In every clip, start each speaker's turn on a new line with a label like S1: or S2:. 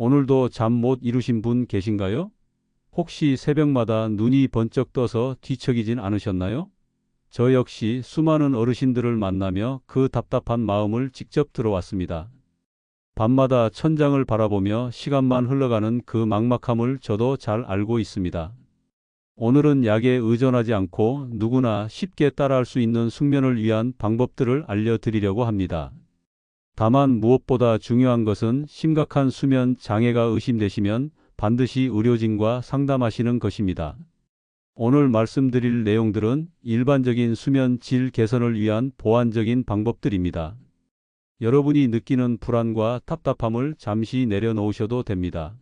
S1: 오늘도 잠 못 이루신 분 계신가요? 혹시 새벽마다 눈이 번쩍 떠서 뒤척이진 않으셨나요? 저 역시 수많은 어르신들을 만나며 그 답답한 마음을 직접 들어왔습니다. 밤마다 천장을 바라보며 시간만 흘러가는 그 막막함을 저도 잘 알고 있습니다. 오늘은 약에 의존하지 않고 누구나 쉽게 따라할 수 있는 숙면을 위한 방법들을 알려드리려고 합니다. 다만 무엇보다 중요한 것은 심각한 수면 장애가 의심되시면 반드시 의료진과 상담하시는 것입니다. 오늘 말씀드릴 내용들은 일반적인 수면 질 개선을 위한 보완적인 방법들입니다. 여러분이 느끼는 불안과 답답함을 잠시 내려놓으셔도 됩니다.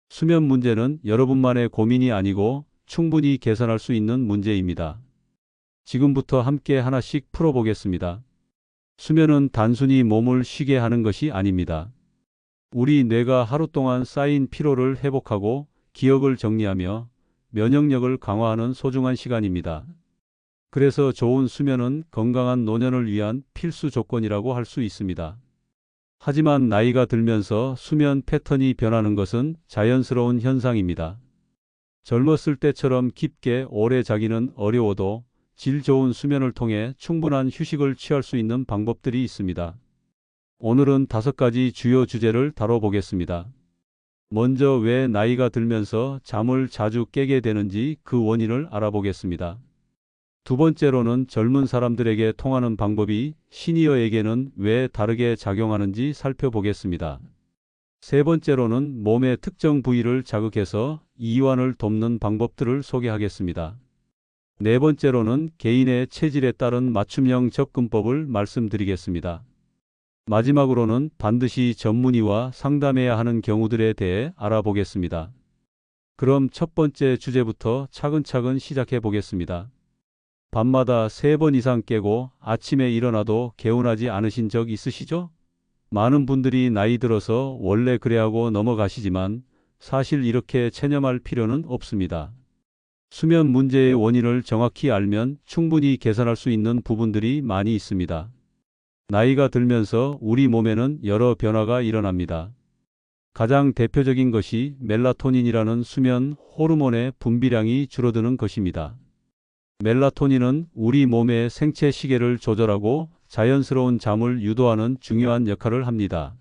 S1: 수면 문제는 여러분만의 고민이 아니고 충분히 개선할 수 있는 문제입니다. 지금부터 함께 하나씩 풀어보겠습니다. 수면은 단순히 몸을 쉬게 하는 것이 아닙니다. 우리 뇌가 하루 동안 쌓인 피로를 회복하고 기억을 정리하며 면역력을 강화하는 소중한 시간입니다. 그래서 좋은 수면은 건강한 노년을 위한 필수 조건이라고 할 수 있습니다. 하지만 나이가 들면서 수면 패턴이 변하는 것은 자연스러운 현상입니다. 젊었을 때처럼 깊게 오래 자기는 어려워도 질 좋은 수면을 통해 충분한 휴식을 취할 수 있는 방법들이 있습니다. 오늘은 5가지 주요 주제를 다뤄보겠습니다. 먼저 왜 나이가 들면서 잠을 자주 깨게 되는지 그 원인을 알아보겠습니다. 두 번째로는 젊은 사람들에게 통하는 방법이 시니어에게는 왜 다르게 작용하는지 살펴보겠습니다. 세 번째로는 몸의 특정 부위를 자극해서 이완을 돕는 방법들을 소개하겠습니다. 네 번째로는 개인의 체질에 따른 맞춤형 접근법을 말씀드리겠습니다. 마지막으로는 반드시 전문의와 상담해야 하는 경우들에 대해 알아보겠습니다. 그럼 첫 번째 주제부터 차근차근 시작해 보겠습니다. 밤마다 3번 이상 깨고 아침에 일어나도 개운하지 않으신 적 있으시죠? 많은 분들이 나이 들어서 원래 그래 하고 넘어가시지만 사실 이렇게 체념할 필요는 없습니다. 수면 문제의 원인을 정확히 알면 충분히 개선할 수 있는 부분들이 많이 있습니다. 나이가 들면서 우리 몸에는 여러 변화가 일어납니다. 가장 대표적인 것이 멜라토닌이라는 수면 호르몬의 분비량이 줄어드는 것입니다. 멜라토닌은 우리 몸의 생체 시계를 조절하고 자연스러운 잠을 유도하는 중요한 역할을 합니다.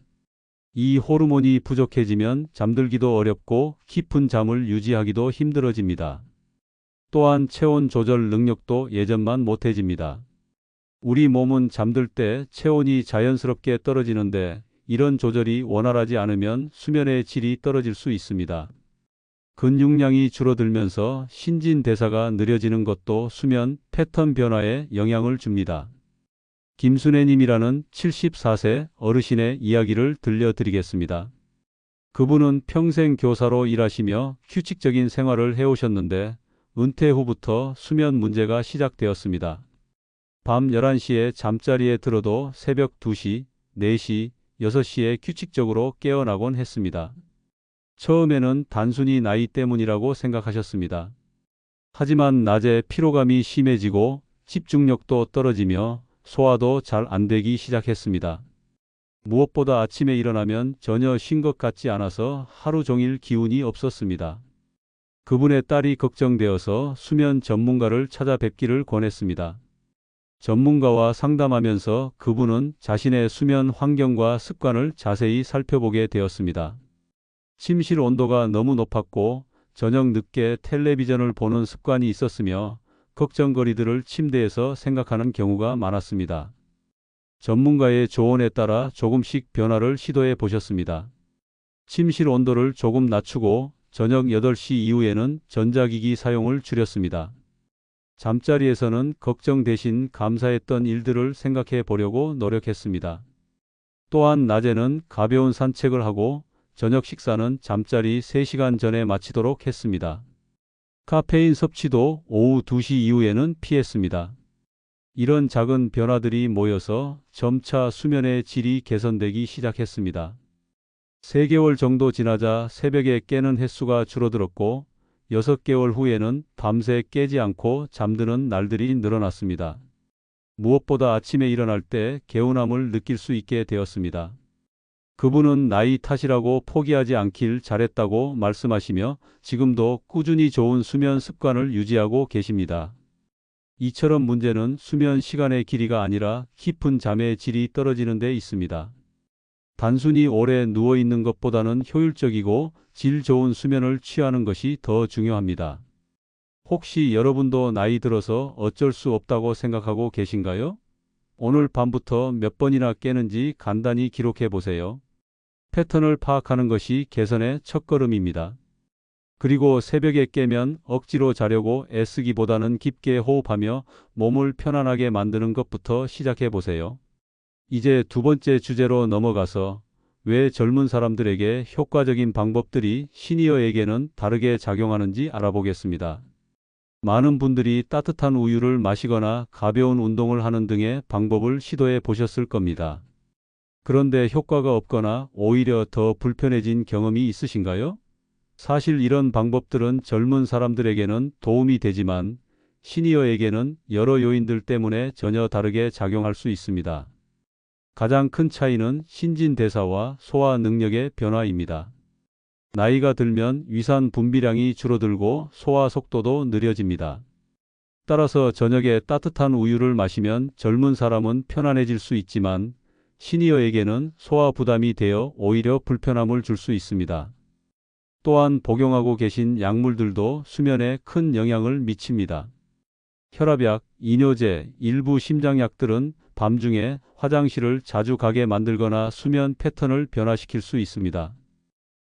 S1: 이 호르몬이 부족해지면 잠들기도 어렵고 깊은 잠을 유지하기도 힘들어집니다. 또한 체온 조절 능력도 예전만 못해집니다. 우리 몸은 잠들 때 체온이 자연스럽게 떨어지는데 이런 조절이 원활하지 않으면 수면의 질이 떨어질 수 있습니다. 근육량이 줄어들면서 신진대사가 느려지는 것도 수면 패턴 변화에 영향을 줍니다. 김순애님이라는 74세 어르신의 이야기를 들려드리겠습니다. 그분은 평생 교사로 일하시며 규칙적인 생활을 해오셨는데 은퇴 후부터 수면 문제가 시작되었습니다. 밤 11시에 잠자리에 들어도 새벽 2시, 4시, 6시에 규칙적으로 깨어나곤 했습니다. 처음에는 단순히 나이 때문이라고 생각하셨습니다. 하지만 낮에 피로감이 심해지고 집중력도 떨어지며 소화도 잘 안 되기 시작했습니다. 무엇보다 아침에 일어나면 전혀 쉰 것 같지 않아서 하루 종일 기운이 없었습니다. 그분의 딸이 걱정되어서 수면 전문가를 찾아뵙기를 권했습니다. 전문가와 상담하면서 그분은 자신의 수면 환경과 습관을 자세히 살펴보게 되었습니다. 침실 온도가 너무 높았고 저녁 늦게 텔레비전을 보는 습관이 있었으며 걱정거리들을 침대에서 생각하는 경우가 많았습니다. 전문가의 조언에 따라 조금씩 변화를 시도해 보셨습니다. 침실 온도를 조금 낮추고 저녁 8시 이후에는 전자기기 사용을 줄였습니다. 잠자리에서는 걱정 대신 감사했던 일들을 생각해 보려고 노력했습니다. 또한 낮에는 가벼운 산책을 하고 저녁 식사는 잠자리 3시간 전에 마치도록 했습니다. 카페인 섭취도 오후 2시 이후에는 피했습니다. 이런 작은 변화들이 모여서 점차 수면의 질이 개선되기 시작했습니다. 3개월 정도 지나자 새벽에 깨는 횟수가 줄어들었고 6개월 후에는 밤새 깨지 않고 잠드는 날들이 늘어났습니다. 무엇보다 아침에 일어날 때 개운함을 느낄 수 있게 되었습니다. 그분은 나이 탓이라고 포기하지 않길 잘했다고 말씀하시며 지금도 꾸준히 좋은 수면 습관을 유지하고 계십니다. 이처럼 문제는 수면 시간의 길이가 아니라 깊은 잠의 질이 떨어지는 데 있습니다. 단순히 오래 누워 있는 것보다는 효율적이고 질 좋은 수면을 취하는 것이 더 중요합니다. 혹시 여러분도 나이 들어서 어쩔 수 없다고 생각하고 계신가요? 오늘 밤부터 몇 번이나 깨는지 간단히 기록해 보세요. 패턴을 파악하는 것이 개선의 첫걸음입니다. 그리고 새벽에 깨면 억지로 자려고 애쓰기보다는 깊게 호흡하며 몸을 편안하게 만드는 것부터 시작해 보세요. 이제 두 번째 주제로 넘어가서 왜 젊은 사람들에게 효과적인 방법들이 시니어에게는 다르게 작용하는지 알아보겠습니다. 많은 분들이 따뜻한 우유를 마시거나 가벼운 운동을 하는 등의 방법을 시도해 보셨을 겁니다. 그런데 효과가 없거나 오히려 더 불편해진 경험이 있으신가요? 사실 이런 방법들은 젊은 사람들에게는 도움이 되지만 시니어에게는 여러 요인들 때문에 전혀 다르게 작용할 수 있습니다. 가장 큰 차이는 신진대사와 소화 능력의 변화입니다. 나이가 들면 위산 분비량이 줄어들고 소화 속도도 느려집니다. 따라서 저녁에 따뜻한 우유를 마시면 젊은 사람은 편안해질 수 있지만 시니어에게는 소화 부담이 되어 오히려 불편함을 줄 수 있습니다. 또한 복용하고 계신 약물들도 수면에 큰 영향을 미칩니다. 혈압약, 이뇨제, 일부 심장약들은 밤중에 화장실을 자주 가게 만들거나 수면 패턴을 변화시킬 수 있습니다.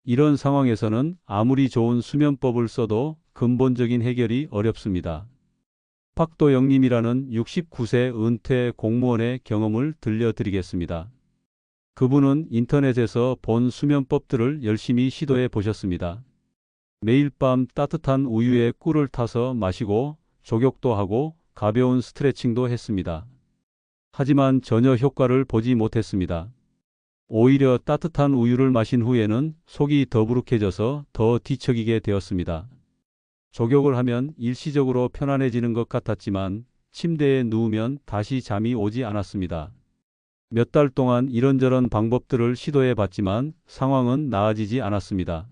S1: 이런 상황에서는 아무리 좋은 수면법을 써도 근본적인 해결이 어렵습니다. 박도영님이라는 69세 은퇴 공무원의 경험을 들려드리겠습니다. 그분은 인터넷에서 본 수면법들을 열심히 시도해 보셨습니다. 매일 밤 따뜻한 우유에 꿀을 타서 마시고 족욕도 하고 가벼운 스트레칭도 했습니다. 하지만 전혀 효과를 보지 못했습니다. 오히려 따뜻한 우유를 마신 후에는 속이 더부룩해져서 더 뒤척이게 되었습니다. 족욕을 하면 일시적으로 편안해지는 것 같았지만 침대에 누우면 다시 잠이 오지 않았습니다. 몇 달 동안 이런저런 방법들을 시도해 봤지만 상황은 나아지지 않았습니다.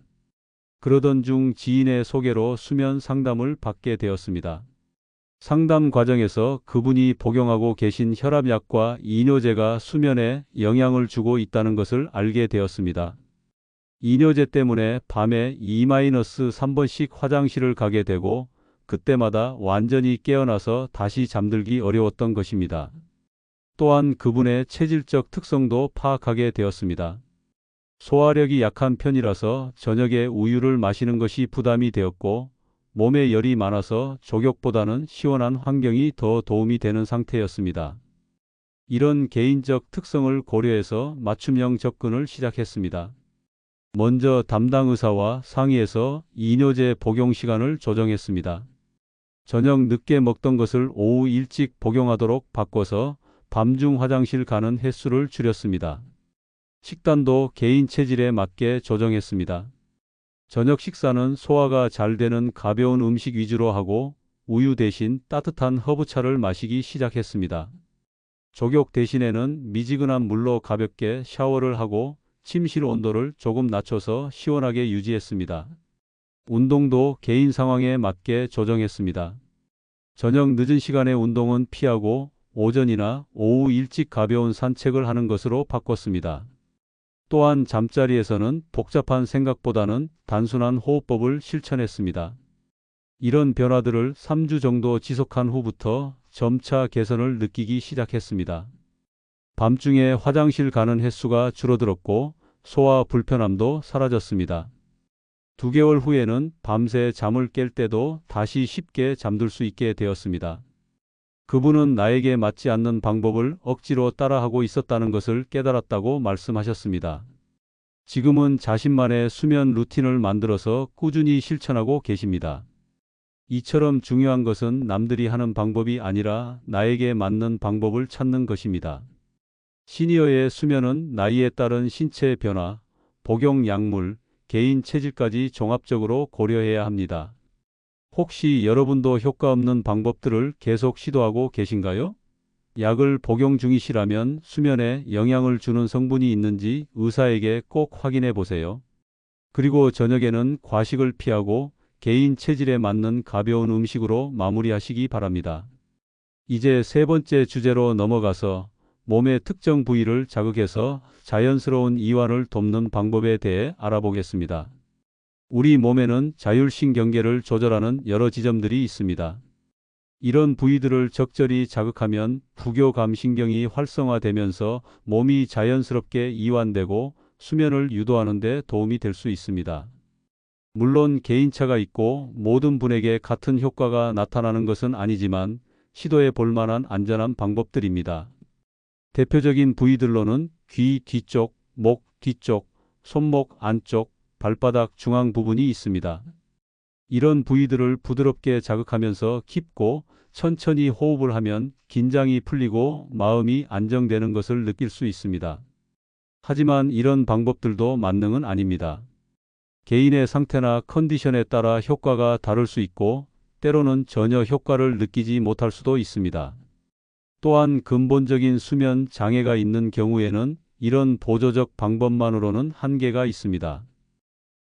S1: 그러던 중 지인의 소개로 수면 상담을 받게 되었습니다. 상담 과정에서 그분이 복용하고 계신 혈압약과 이뇨제가 수면에 영향을 주고 있다는 것을 알게 되었습니다. 이뇨제 때문에 밤에 2-3번씩 화장실을 가게 되고 그때마다 완전히 깨어나서 다시 잠들기 어려웠던 것입니다. 또한 그분의 체질적 특성도 파악하게 되었습니다. 소화력이 약한 편이라서 저녁에 우유를 마시는 것이 부담이 되었고 몸에 열이 많아서 족욕보다는 시원한 환경이 더 도움이 되는 상태였습니다. 이런 개인적 특성을 고려해서 맞춤형 접근을 시작했습니다. 먼저 담당 의사와 상의해서 이뇨제 복용 시간을 조정했습니다. 저녁 늦게 먹던 것을 오후 일찍 복용하도록 바꿔서 밤중 화장실 가는 횟수를 줄였습니다. 식단도 개인 체질에 맞게 조정했습니다. 저녁 식사는 소화가 잘 되는 가벼운 음식 위주로 하고 우유 대신 따뜻한 허브차를 마시기 시작했습니다. 족욕 대신에는 미지근한 물로 가볍게 샤워를 하고 침실 온도를 조금 낮춰서 시원하게 유지했습니다. 운동도 개인 상황에 맞게 조정했습니다. 저녁 늦은 시간에 운동은 피하고 오전이나 오후 일찍 가벼운 산책을 하는 것으로 바꿨습니다. 또한 잠자리에서는 복잡한 생각보다는 단순한 호흡법을 실천했습니다. 이런 변화들을 3주 정도 지속한 후부터 점차 개선을 느끼기 시작했습니다. 밤중에 화장실 가는 횟수가 줄어들었고 소화 불편함도 사라졌습니다. 2개월 후에는 밤새 잠을 깰 때도 다시 쉽게 잠들 수 있게 되었습니다. 그분은 나에게 맞지 않는 방법을 억지로 따라하고 있었다는 것을 깨달았다고 말씀하셨습니다. 지금은 자신만의 수면 루틴을 만들어서 꾸준히 실천하고 계십니다. 이처럼 중요한 것은 남들이 하는 방법이 아니라 나에게 맞는 방법을 찾는 것입니다. 시니어의 수면은 나이에 따른 신체 변화, 복용 약물, 개인 체질까지 종합적으로 고려해야 합니다. 혹시 여러분도 효과 없는 방법들을 계속 시도하고 계신가요? 약을 복용 중이시라면 수면에 영향을 주는 성분이 있는지 의사에게 꼭 확인해 보세요. 그리고 저녁에는 과식을 피하고 개인 체질에 맞는 가벼운 음식으로 마무리하시기 바랍니다. 이제 세 번째 주제로 넘어가서 몸의 특정 부위를 자극해서 자연스러운 이완을 돕는 방법에 대해 알아보겠습니다. 우리 몸에는 자율신경계를 조절하는 여러 지점들이 있습니다. 이런 부위들을 적절히 자극하면 부교감신경이 활성화되면서 몸이 자연스럽게 이완되고 수면을 유도하는 데 도움이 될 수 있습니다. 물론 개인차가 있고 모든 분에게 같은 효과가 나타나는 것은 아니지만 시도해 볼 만한 안전한 방법들입니다. 대표적인 부위들로는 귀 뒤쪽, 목 뒤쪽, 손목 안쪽, 발바닥 중앙 부분이 있습니다. 이런 부위들을 부드럽게 자극하면서 깊고 천천히 호흡을 하면 긴장이 풀리고 마음이 안정되는 것을 느낄 수 있습니다. 하지만 이런 방법들도 만능은 아닙니다. 개인의 상태나 컨디션에 따라 효과가 다를 수 있고 때로는 전혀 효과를 느끼지 못할 수도 있습니다. 또한 근본적인 수면 장애가 있는 경우에는 이런 보조적 방법만으로는 한계가 있습니다.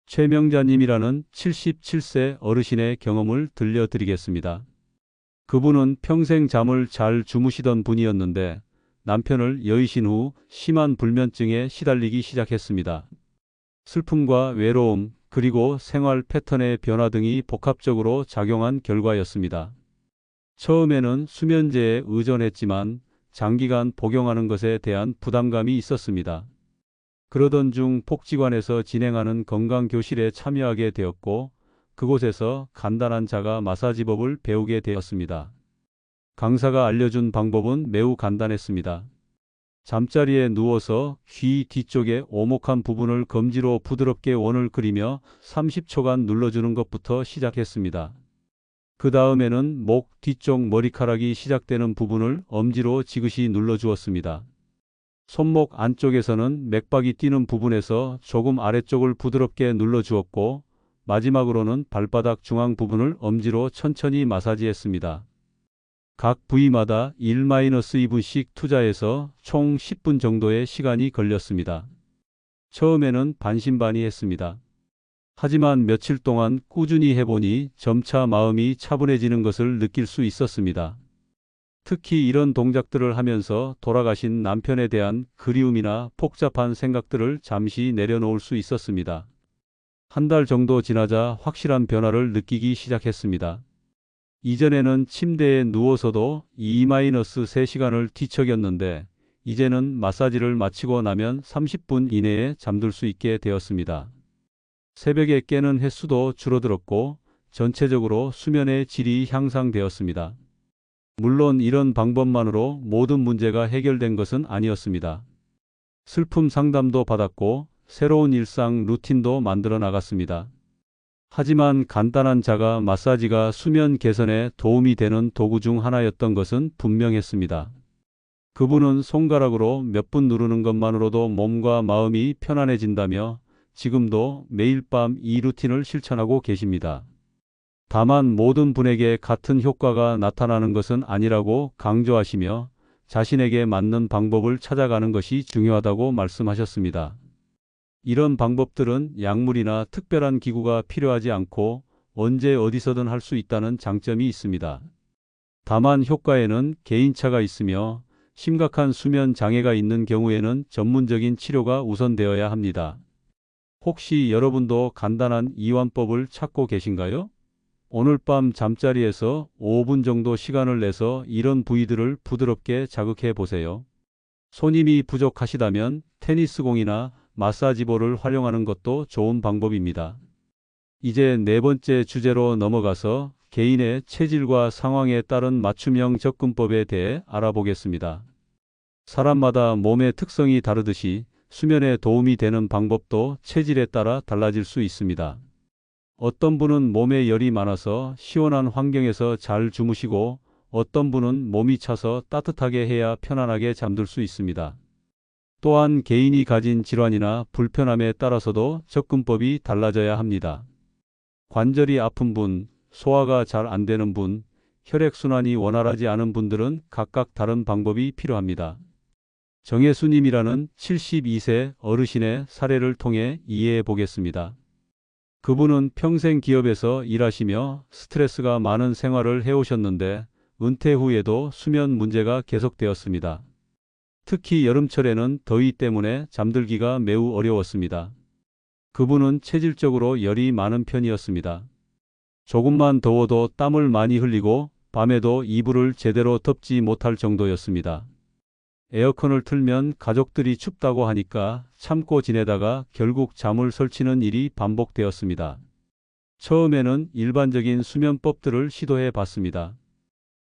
S1: 최명자님이라는 77세 어르신의 경험을 들려드리겠습니다. 그분은 평생 잠을 잘 주무시던 분이었는데 남편을 여의신 후 심한 불면증에 시달리기 시작했습니다. 슬픔과 외로움, 그리고 생활 패턴의 변화 등이 복합적으로 작용한 결과였습니다. 처음에는 수면제에 의존했지만 장기간 복용하는 것에 대한 부담감이 있었습니다. 그러던 중 복지관에서 진행하는 건강교실에 참여하게 되었고 그곳에서 간단한 자가 마사지법을 배우게 되었습니다. 강사가 알려준 방법은 매우 간단했습니다. 잠자리에 누워서 귀 뒤쪽의 오목한 부분을 검지로 부드럽게 원을 그리며 30초간 눌러주는 것부터 시작했습니다. 그 다음에는 목 뒤쪽 머리카락이 시작되는 부분을 엄지로 지그시 눌러주었습니다. 손목 안쪽에서는 맥박이 뛰는 부분에서 조금 아래쪽을 부드럽게 눌러주었고 마지막으로는 발바닥 중앙 부분을 엄지로 천천히 마사지했습니다. 각 부위마다 1-2분씩 투자해서 총 10분 정도의 시간이 걸렸습니다. 처음에는 반신반의했습니다. 하지만 며칠 동안 꾸준히 해보니 점차 마음이 차분해지는 것을 느낄 수 있었습니다. 특히 이런 동작들을 하면서 돌아가신 남편에 대한 그리움이나 복잡한 생각들을 잠시 내려놓을 수 있었습니다. 한 달 정도 지나자 확실한 변화를 느끼기 시작했습니다. 이전에는 침대에 누워서도 2-3시간을 뒤척였는데 이제는 마사지를 마치고 나면 30분 이내에 잠들 수 있게 되었습니다. 새벽에 깨는 횟수도 줄어들었고 전체적으로 수면의 질이 향상되었습니다. 물론 이런 방법만으로 모든 문제가 해결된 것은 아니었습니다. 슬픔 상담도 받았고 새로운 일상 루틴도 만들어 나갔습니다. 하지만 간단한 자가 마사지가 수면 개선에 도움이 되는 도구 중 하나였던 것은 분명했습니다. 그분은 손가락으로 몇 분 누르는 것만으로도 몸과 마음이 편안해진다며 지금도 매일 밤 이 루틴을 실천하고 계십니다. 다만 모든 분에게 같은 효과가 나타나는 것은 아니라고 강조하시며 자신에게 맞는 방법을 찾아가는 것이 중요하다고 말씀하셨습니다. 이런 방법들은 약물이나 특별한 기구가 필요하지 않고 언제 어디서든 할 수 있다는 장점이 있습니다. 다만 효과에는 개인차가 있으며 심각한 수면 장애가 있는 경우에는 전문적인 치료가 우선되어야 합니다. 혹시 여러분도 간단한 이완법을 찾고 계신가요? 오늘 밤 잠자리에서 5분 정도 시간을 내서 이런 부위들을 부드럽게 자극해 보세요. 손님이 부족하시다면 테니스공이나 마사지볼을 활용하는 것도 좋은 방법입니다. 이제 네 번째 주제로 넘어가서 개인의 체질과 상황에 따른 맞춤형 접근법에 대해 알아보겠습니다. 사람마다 몸의 특성이 다르듯이 수면에 도움이 되는 방법도 체질에 따라 달라질 수 있습니다. 어떤 분은 몸에 열이 많아서 시원한 환경에서 잘 주무시고 어떤 분은 몸이 차서 따뜻하게 해야 편안하게 잠들 수 있습니다. 또한 개인이 가진 질환이나 불편함에 따라서도 접근법이 달라져야 합니다. 관절이 아픈 분, 소화가 잘 안 되는 분, 혈액순환이 원활하지 않은 분들은 각각 다른 방법이 필요합니다. 정혜수님이라는 72세 어르신의 사례를 통해 이해해 보겠습니다. 그분은 평생 기업에서 일하시며 스트레스가 많은 생활을 해오셨는데 은퇴 후에도 수면 문제가 계속되었습니다. 특히 여름철에는 더위 때문에 잠들기가 매우 어려웠습니다. 그분은 체질적으로 열이 많은 편이었습니다. 조금만 더워도 땀을 많이 흘리고 밤에도 이불을 제대로 덮지 못할 정도였습니다. 에어컨을 틀면 가족들이 춥다고 하니까 참고 지내다가 결국 잠을 설치는 일이 반복되었습니다. 처음에는 일반적인 수면법들을 시도해 봤습니다.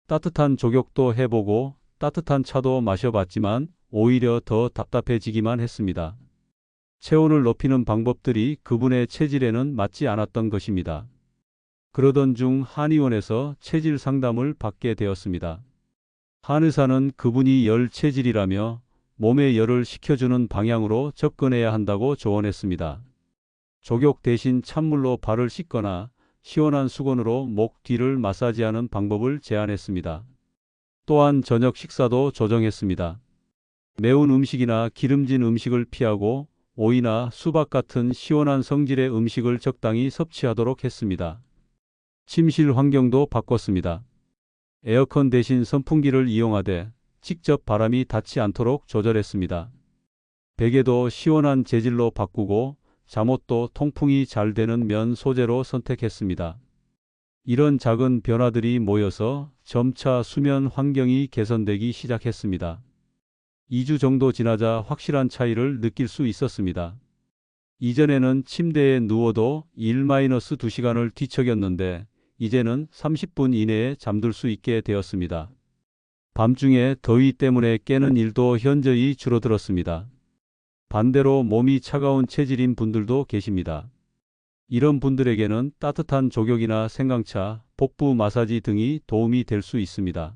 S1: 따뜻한 족욕도 해보고 따뜻한 차도 마셔봤지만 오히려 더 답답해지기만 했습니다. 체온을 높이는 방법들이 그분의 체질에는 맞지 않았던 것입니다. 그러던 중 한의원에서 체질 상담을 받게 되었습니다. 한의사는 그분이 열 체질이라며 몸에 열을 식혀주는 방향으로 접근해야 한다고 조언했습니다. 족욕 대신 찬물로 발을 씻거나 시원한 수건으로 목 뒤를 마사지하는 방법을 제안했습니다. 또한 저녁 식사도 조정했습니다. 매운 음식이나 기름진 음식을 피하고 오이나 수박 같은 시원한 성질의 음식을 적당히 섭취하도록 했습니다. 침실 환경도 바꿨습니다. 에어컨 대신 선풍기를 이용하되 직접 바람이 닿지 않도록 조절했습니다. 베개도 시원한 재질로 바꾸고 잠옷도 통풍이 잘 되는 면 소재로 선택했습니다. 이런 작은 변화들이 모여서 점차 수면 환경이 개선되기 시작했습니다. 2주 정도 지나자 확실한 차이를 느낄 수 있었습니다. 이전에는 침대에 누워도 1-2시간을 뒤척였는데 이제는 30분 이내에 잠들 수 있게 되었습니다. 밤중에 더위 때문에 깨는 일도 현저히 줄어들었습니다. 반대로 몸이 차가운 체질인 분들도 계십니다. 이런 분들에게는 따뜻한 족욕이나 생강차, 복부 마사지 등이 도움이 될 수 있습니다.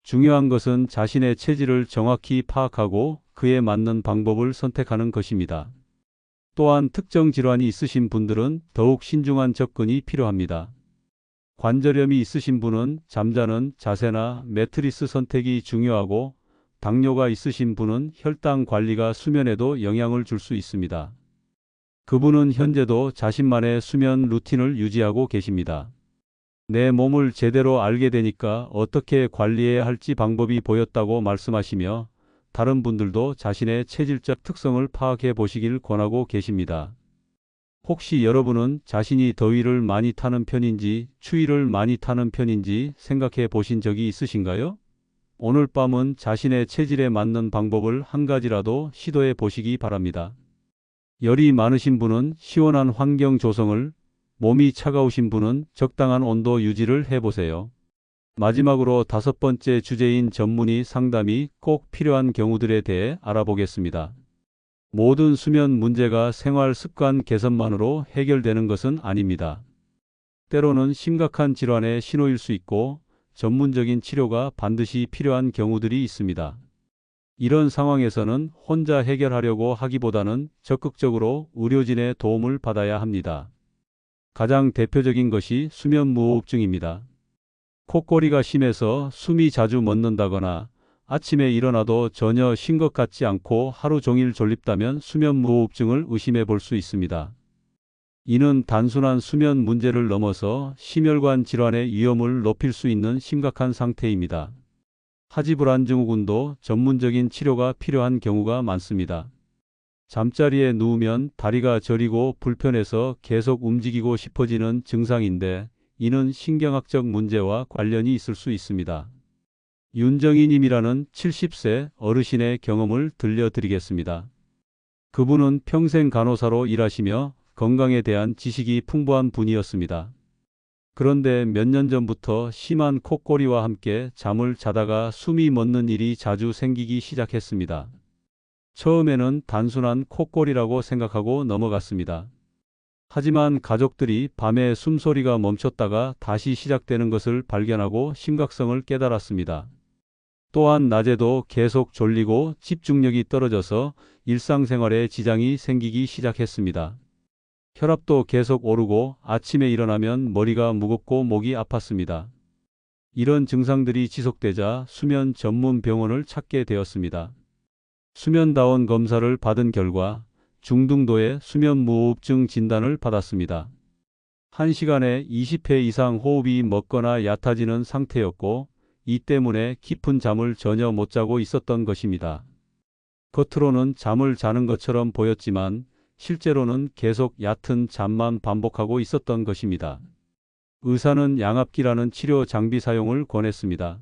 S1: 중요한 것은 자신의 체질을 정확히 파악하고 그에 맞는 방법을 선택하는 것입니다. 또한 특정 질환이 있으신 분들은 더욱 신중한 접근이 필요합니다. 관절염이 있으신 분은 잠자는 자세나 매트리스 선택이 중요하고 당뇨가 있으신 분은 혈당 관리가 수면에도 영향을 줄 수 있습니다. 그분은 현재도 자신만의 수면 루틴을 유지하고 계십니다. 내 몸을 제대로 알게 되니까 어떻게 관리해야 할지 방법이 보였다고 말씀하시며 다른 분들도 자신의 체질적 특성을 파악해 보시길 권하고 계십니다. 혹시 여러분은 자신이 더위를 많이 타는 편인지 추위를 많이 타는 편인지 생각해 보신 적이 있으신가요? 오늘 밤은 자신의 체질에 맞는 방법을 한 가지라도 시도해 보시기 바랍니다. 열이 많으신 분은 시원한 환경 조성을, 몸이 차가우신 분은 적당한 온도 유지를 해보세요. 마지막으로 5번째 주제인 전문의 상담이 꼭 필요한 경우들에 대해 알아보겠습니다. 모든 수면 문제가 생활 습관 개선만으로 해결되는 것은 아닙니다. 때로는 심각한 질환의 신호일 수 있고 전문적인 치료가 반드시 필요한 경우들이 있습니다. 이런 상황에서는 혼자 해결하려고 하기보다는 적극적으로 의료진의 도움을 받아야 합니다. 가장 대표적인 것이 수면무호흡증입니다. 콧골이가 심해서 숨이 자주 멎는다거나 아침에 일어나도 전혀 쉰 것 같지 않고 하루 종일 졸립다면 수면무호흡증을 의심해 볼 수 있습니다. 이는 단순한 수면 문제를 넘어서 심혈관 질환의 위험을 높일 수 있는 심각한 상태입니다. 하지불안증후군도 전문적인 치료가 필요한 경우가 많습니다. 잠자리에 누우면 다리가 저리고 불편해서 계속 움직이고 싶어지는 증상인데 이는 신경학적 문제와 관련이 있을 수 있습니다. 윤정희 님이라는 70세 어르신의 경험을 들려드리겠습니다. 그분은 평생 간호사로 일하시며 건강에 대한 지식이 풍부한 분이었습니다. 그런데 몇 년 전부터 심한 콧골이와 함께 잠을 자다가 숨이 멎는 일이 자주 생기기 시작했습니다. 처음에는 단순한 콧골이라고 생각하고 넘어갔습니다. 하지만 가족들이 밤에 숨소리가 멈췄다가 다시 시작되는 것을 발견하고 심각성을 깨달았습니다. 또한 낮에도 계속 졸리고 집중력이 떨어져서 일상생활에 지장이 생기기 시작했습니다. 혈압도 계속 오르고 아침에 일어나면 머리가 무겁고 목이 아팠습니다. 이런 증상들이 지속되자 수면 전문 병원을 찾게 되었습니다. 수면다원 검사를 받은 결과 중등도의 수면무호흡증 진단을 받았습니다. 1시간에 20회 이상 호흡이 멎거나 얕아지는 상태였고 이 때문에 깊은 잠을 전혀 못 자고 있었던 것입니다. 겉으로는 잠을 자는 것처럼 보였지만 실제로는 계속 얕은 잠만 반복하고 있었던 것입니다. 의사는 양압기라는 치료 장비 사용을 권했습니다.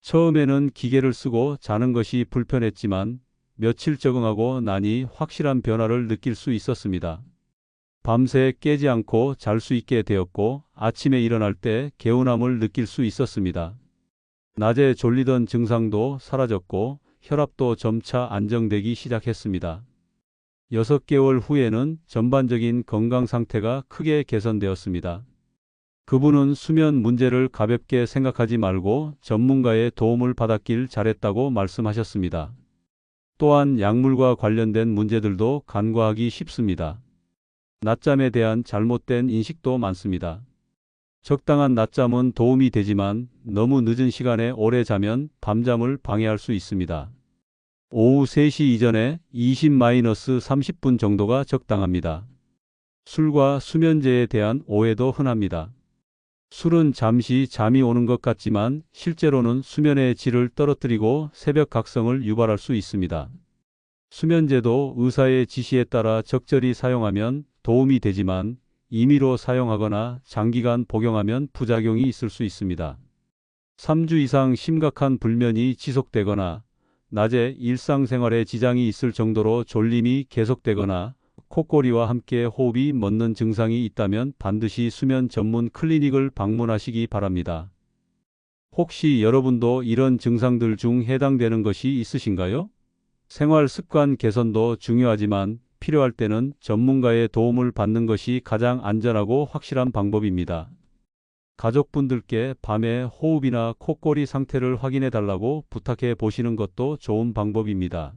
S1: 처음에는 기계를 쓰고 자는 것이 불편했지만 며칠 적응하고 나니 확실한 변화를 느낄 수 있었습니다. 밤새 깨지 않고 잘 수 있게 되었고 아침에 일어날 때 개운함을 느낄 수 있었습니다. 낮에 졸리던 증상도 사라졌고 혈압도 점차 안정되기 시작했습니다. 6개월 후에는 전반적인 건강 상태가 크게 개선되었습니다. 그분은 수면 문제를 가볍게 생각하지 말고 전문가의 도움을 받았길 잘했다고 말씀하셨습니다. 또한 약물과 관련된 문제들도 간과하기 쉽습니다. 낮잠에 대한 잘못된 인식도 많습니다. 적당한 낮잠은 도움이 되지만 너무 늦은 시간에 오래 자면 밤잠을 방해할 수 있습니다. 오후 3시 이전에 20-30분 정도가 적당합니다. 술과 수면제에 대한 오해도 흔합니다. 술은 잠시 잠이 오는 것 같지만 실제로는 수면의 질을 떨어뜨리고 새벽 각성을 유발할 수 있습니다. 수면제도 의사의 지시에 따라 적절히 사용하면 도움이 되지만 임의로 사용하거나 장기간 복용하면 부작용이 있을 수 있습니다. 3주 이상 심각한 불면이 지속되거나 낮에 일상생활에 지장이 있을 정도로 졸림이 계속되거나 콧고리와 함께 호흡이 멎는 증상이 있다면 반드시 수면 전문 클리닉을 방문하시기 바랍니다. 혹시 여러분도 이런 증상들 중 해당되는 것이 있으신가요? 생활 습관 개선도 중요하지만 필요할 때는 전문가의 도움을 받는 것이 가장 안전하고 확실한 방법입니다. 가족분들께 밤에 호흡이나 콧고리 상태를 확인해 달라고 부탁해 보시는 것도 좋은 방법입니다.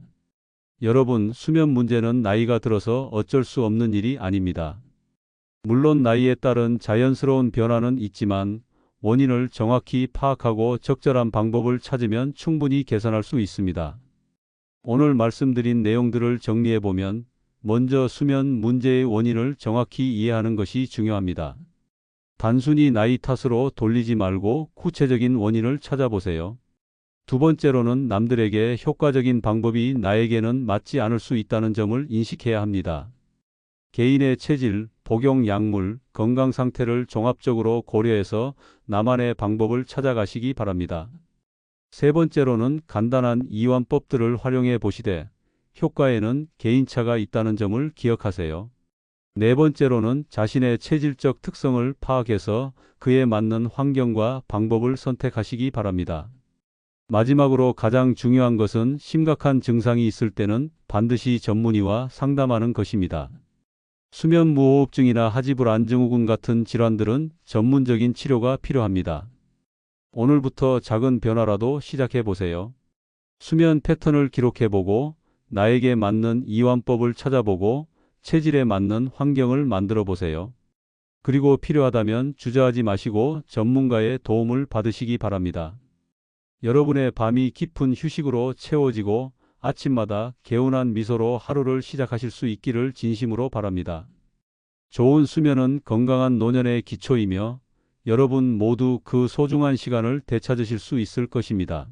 S1: 여러분, 수면 문제는 나이가 들어서 어쩔 수 없는 일이 아닙니다. 물론 나이에 따른 자연스러운 변화는 있지만 원인을 정확히 파악하고 적절한 방법을 찾으면 충분히 개선할 수 있습니다. 오늘 말씀드린 내용들을 정리해 보면 먼저 수면 문제의 원인을 정확히 이해하는 것이 중요합니다. 단순히 나이 탓으로 돌리지 말고 구체적인 원인을 찾아보세요. 두 번째로는 남들에게 효과적인 방법이 나에게는 맞지 않을 수 있다는 점을 인식해야 합니다. 개인의 체질, 복용 약물, 건강 상태를 종합적으로 고려해서 나만의 방법을 찾아가시기 바랍니다. 세 번째로는 간단한 이완법들을 활용해 보시되 효과에는 개인차가 있다는 점을 기억하세요. 네 번째로는 자신의 체질적 특성을 파악해서 그에 맞는 환경과 방법을 선택하시기 바랍니다. 마지막으로 가장 중요한 것은 심각한 증상이 있을 때는 반드시 전문의와 상담하는 것입니다. 수면무호흡증이나 하지불안증후군 같은 질환들은 전문적인 치료가 필요합니다. 오늘부터 작은 변화라도 시작해 보세요. 수면 패턴을 기록해보고 나에게 맞는 이완법을 찾아보고 체질에 맞는 환경을 만들어 보세요. 그리고 필요하다면 주저하지 마시고 전문가의 도움을 받으시기 바랍니다. 여러분의 밤이 깊은 휴식으로 채워지고 아침마다 개운한 미소로 하루를 시작하실 수 있기를 진심으로 바랍니다. 좋은 수면은 건강한 노년의 기초이며 여러분 모두 그 소중한 시간을 되찾으실 수 있을 것입니다.